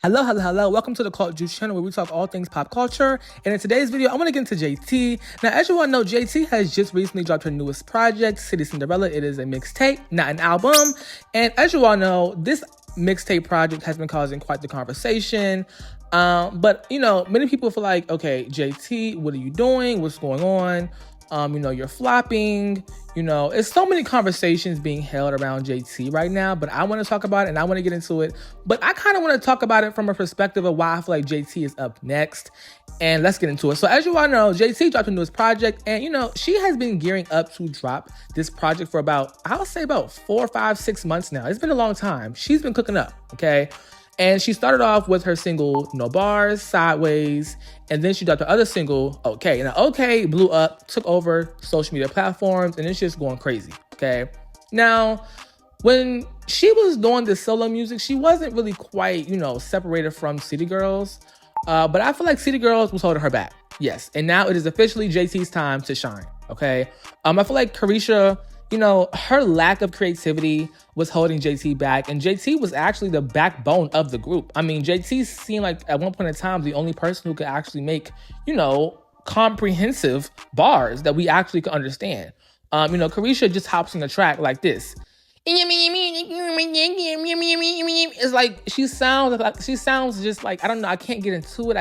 Hello. Welcome to the Cult Juice channel where we talk all things pop culture. And in today's video, I want to get into JT. Now, as you all know, JT has just recently dropped her newest project, City Cinderella. It is a mixtape, not an album. And as you all know, this mixtape project has been causing quite the conversation. But, many people feel like, okay, JT, what are you doing? What's going on? You're flopping. It's so many conversations being held around JT right now, but I want to talk about it and I want to get into it. But I kind of want to talk about it from a perspective of why I feel like JT is up next. And let's get into it. So as you all know, JT dropped a newest project and, she has been gearing up to drop this project for about 4, 5, 6 months now. It's been a long time. She's been cooking up, okay? And she started off with her single, No Bars, Sideways, and then she dropped the other single, Okay. Now, Okay blew up, took over social media platforms, and it's just going crazy, okay? Now, when she was doing the solo music, she wasn't really quite, separated from City Girls, but I feel like City Girls was holding her back, yes. And now it is officially JT's time to shine, okay? I feel like Carisha, her lack of creativity was holding JT back, and JT was actually the backbone of the group. I mean, JT seemed like at one point in time the only person who could actually make, comprehensive bars that we actually could understand. Carisha just hops on the track like this. It's like she sounds just like, I don't know, I can't get into it.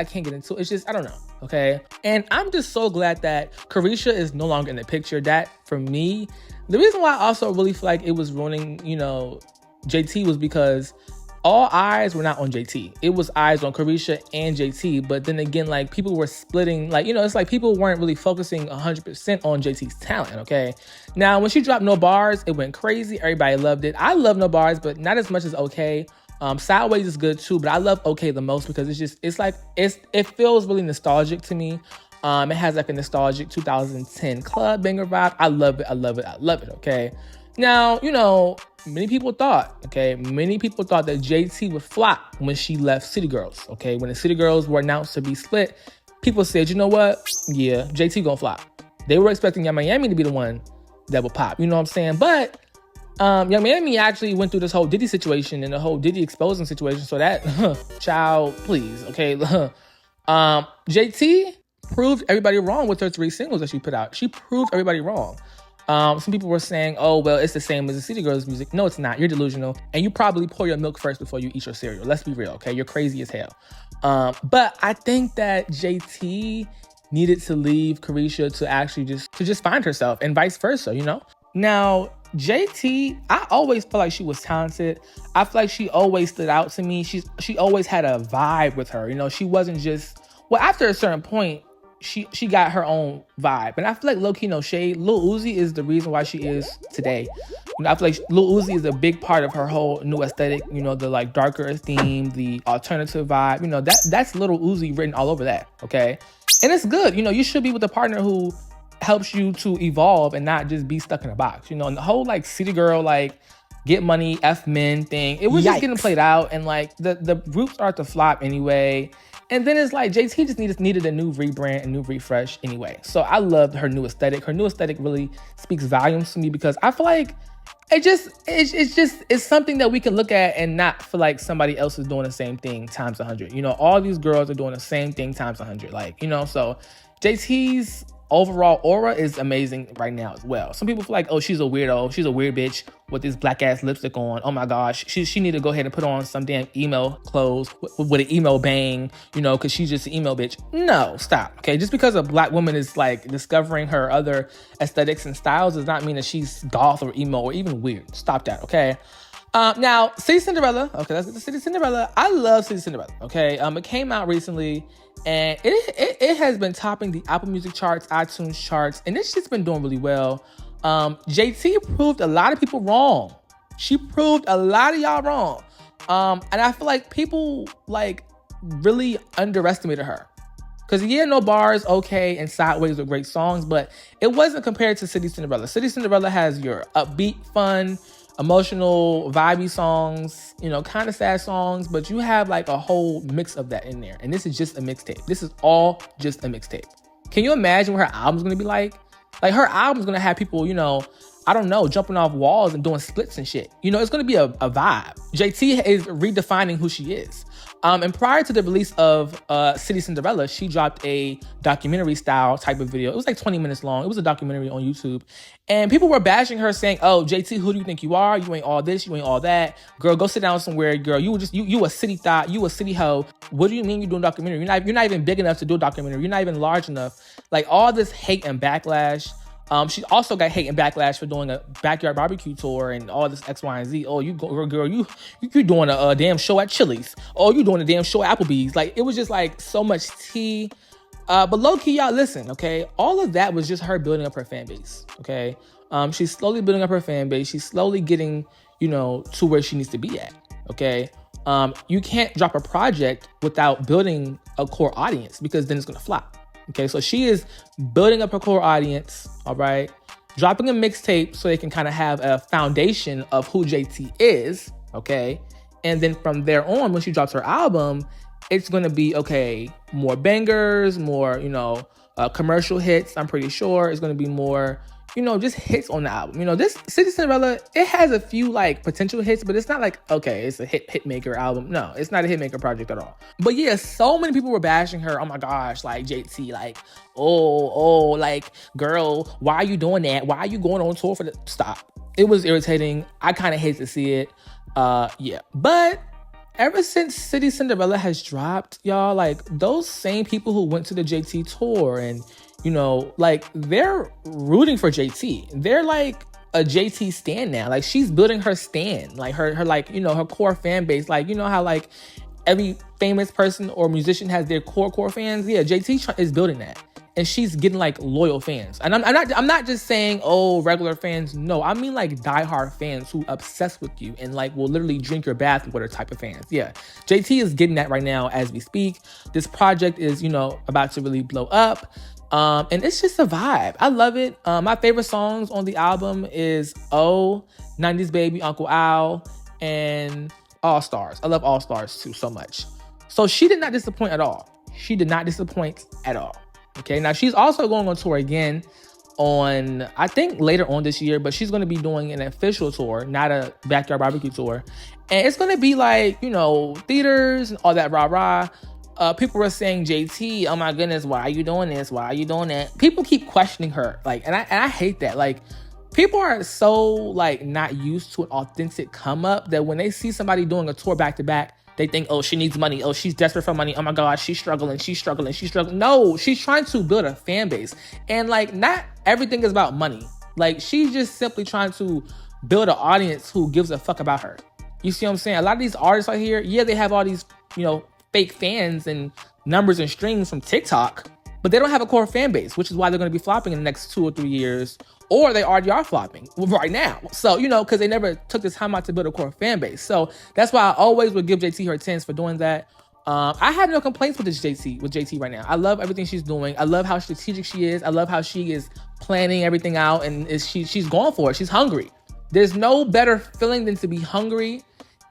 It's just, I don't know. Okay. And I'm just so glad that Carisha is no longer in the picture. That for me, the reason why I also really feel like it was ruining, JT was because all eyes were not on JT. It was eyes on Carisha and JT. But then again, like people were splitting, it's like people weren't really focusing 100% on JT's talent, okay? Now, when she dropped No Bars, it went crazy. Everybody loved it. I love No Bars, but not as much as Okay. Sideways is good too, but I love Okay the most because it feels really nostalgic to me. It has like a nostalgic 2010 club banger vibe. I love it, okay? Now, many people thought that JT would flop when she left City Girls, okay? When the City Girls were announced to be split, people said, you know what? Yeah, JT gonna flop. They were expecting Young Miami to be the one that would pop, you know what I'm saying? But Young Miami actually went through this whole Diddy situation and the whole Diddy exposing situation, so that, child, please, okay? JT proved everybody wrong with her 3 singles that she put out. She proved everybody wrong. Some people were saying, oh, well, it's the same as the City Girls music. No, it's not. You're delusional. And you probably pour your milk first before you eat your cereal. Let's be real, okay? You're crazy as hell. But I think that JT needed to leave Carisha to actually just find herself and vice versa, Now, JT, I always felt like she was talented. I feel like she always stood out to me. She always had a vibe with her. She wasn't just, after a certain point, she got her own vibe. And I feel like low-key no shade, Lil Uzi is the reason why she is today. I feel like Lil Uzi is a big part of her whole new aesthetic, the like darker theme, the alternative vibe. That's Lil Uzi written all over that, okay? And it's good. You should be with a partner who helps you to evolve and not just be stuck in a box. And the whole like City Girl, like get money, F men thing, it was just getting played out, and like the group started to flop anyway. And then it's like JT just needed a new rebrand, a new refresh anyway. So I loved her new aesthetic. Her new aesthetic really speaks volumes to me because I feel like it's something that we can look at and not feel like somebody else is doing the same thing times 100. All these girls are doing the same thing times 100. So JT's overall aura is amazing right now as well. Some people feel like, oh, she's a weirdo. She's a weird bitch with this black ass lipstick on. Oh my gosh, she need to go ahead and put on some damn emo clothes with an emo bang, because she's just an emo bitch. No, stop. Okay, just because a black woman is like discovering her other aesthetics and styles does not mean that she's goth or emo or even weird. Stop that, okay? Now, City Cinderella. Okay, let's get to City Cinderella. I love City Cinderella. Okay, it came out recently, and it has been topping the Apple Music charts, iTunes charts, and it's just been doing really well. JT proved a lot of people wrong. She proved a lot of y'all wrong. And I feel like people like really underestimated her. Because No Bars, Okay, and Sideways were great songs, but it wasn't compared to City Cinderella. City Cinderella has your upbeat, fun, emotional, vibey songs, kind of sad songs, but you have like a whole mix of that in there. And this is just a mixtape. This is all just a mixtape. Can you imagine what her album's gonna be like? Like her album's gonna have people, I don't know, jumping off walls and doing splits and shit. You know, it's going to be a vibe. JT is redefining who she is. And prior to the release of City Cinderella, she dropped a documentary style type of video. It was like 20 minutes long. It was a documentary on YouTube. And people were bashing her saying, oh, JT, who do you think you are? You ain't all this, you ain't all that. Girl, go sit down somewhere, girl. You a city thought, you a city hoe. What do you mean you're doing a documentary? You're not even big enough to do a documentary. You're not even large enough. Like all this hate and backlash. She also got hate and backlash for doing a backyard barbecue tour and all this X, Y, and Z. Oh, you girl, you doing a damn show at Chili's. Oh, you doing a damn show at Applebee's. Like, it was just like so much tea. But low key, y'all, listen, okay? All of that was just her building up her fan base, okay? She's slowly building up her fan base. She's slowly getting, you know, to where she needs to be at, okay? You can't drop a project without building a core audience because then it's gonna flop. Okay, so she is building up her core audience, all right? Dropping a mixtape so they can kind of have a foundation of who JT is, okay? And then from there on, when she drops her album, it's going to be, okay, more bangers, more, you know, commercial hits, I'm pretty sure. It's going to be more, you know, just hits on the album. You know, this City Cinderella, it has a few like potential hits, but it's not like, okay, it's a hit maker album. No, it's not a hit maker project at all. But yeah, so many people were bashing her. Oh my gosh, like JT, like, oh, like, girl, why are you doing that? Why are you going on tour for the stop? It was irritating. I kind of hate to see it. Yeah, but ever since City Cinderella has dropped, y'all, like those same people who went to the JT tour and, you know, like they're rooting for JT. They're like a JT stan now. Like she's building her stan, like her like, you know, her core fan base. Like, you know how like every famous person or musician has their core fans. Yeah, JT is building that. And she's getting like loyal fans. And I'm not just saying, oh, regular fans. No, I mean like diehard fans who obsess with you and like will literally drink your bath water type of fans. Yeah, JT is getting that right now as we speak. This project is, you know, about to really blow up. And it's just a vibe. I love it. My favorite songs on the album is Oh, 90s Baby, Uncle Al, and All Stars. I love All Stars too so much. So she did not disappoint at all. She did not disappoint at all. Okay, now she's also going on tour again on, I think later on this year, but she's going to be doing an official tour, not a backyard barbecue tour. And it's going to be like, you know, theaters and all that rah-rah. People were saying, JT, oh my goodness, why are you doing this? Why are you doing that? People keep questioning her. Like, and I hate that. Like, people are so like not used to an authentic come up that when they see somebody doing a tour back to back, they think, oh, she needs money. Oh, she's desperate for money. Oh my God, she's struggling. No, she's trying to build a fan base. And like, not everything is about money. Like, she's just simply trying to build an audience who gives a fuck about her. You see what I'm saying? A lot of these artists out here, yeah, they have all these, you know, fake fans and numbers and streams from TikTok, but they don't have a core fan base, which is why they're going to be flopping in the next 2 or 3 years, or they already are flopping right now. So, you know, because they never took the time out to build a core fan base. So that's why I always would give JT her 10s for doing that. I have no complaints with JT right now. I love everything she's doing. I love how strategic she is. I love how she is planning everything out, and she's going for it. She's hungry. There's no better feeling than to be hungry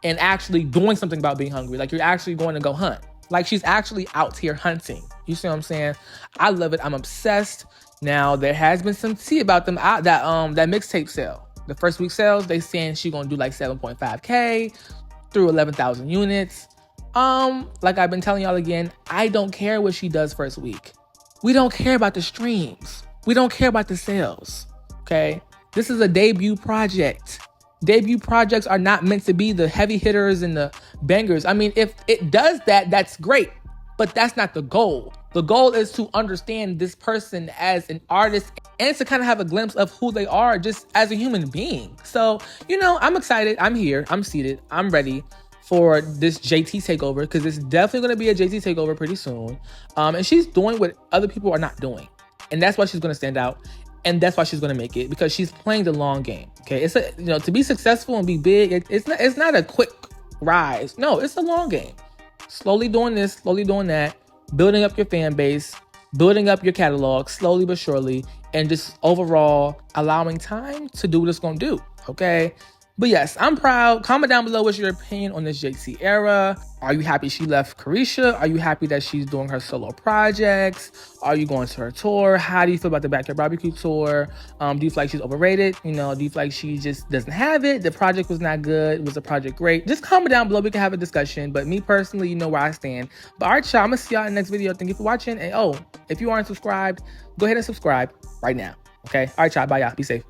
and actually doing something about being hungry. Like, you're actually going to go hunt. Like, she's actually out here hunting. You see what I'm saying? I love it. I'm obsessed. Now, there has been some tea about them out that mixtape sale. The first week sales, they saying she gonna do like 7.5K through 11,000 units. Like I've been telling y'all again, I don't care what she does first week. We don't care about the streams. We don't care about the sales. Okay? This is a debut project. Debut projects are not meant to be the heavy hitters and the bangers. I mean, if it does that, that's great. But that's not the goal. The goal is to understand this person as an artist and to kind of have a glimpse of who they are just as a human being. So, you know, I'm excited. I'm here. I'm seated. I'm ready for this JT takeover, because it's definitely going to be a JT takeover pretty soon. And she's doing what other people are not doing. And that's why she's going to stand out. And that's why she's going to make it, because she's playing the long game. Okay. It's a, you know, to be successful and be big, it's not a quick rise. No, it's a long game. Slowly doing this, slowly doing that, building up your fan base, building up your catalog, slowly but surely, and just overall allowing time to do what it's going to do. Okay. But yes, I'm proud. Comment down below what's your opinion on this JT era. Are you happy she left Carisha? Are you happy that she's doing her solo projects? Are you going to her tour? How do you feel about the Backyard Barbecue tour? Do you feel like she's overrated? You know, do you feel like she just doesn't have it? The project was not good. Was the project great? Just comment down below. We can have a discussion. But me personally, you know where I stand. But all right, y'all, I'm going to see y'all in the next video. Thank you for watching. And oh, if you aren't subscribed, go ahead and subscribe right now. Okay? All right, y'all. Bye, y'all. Be safe.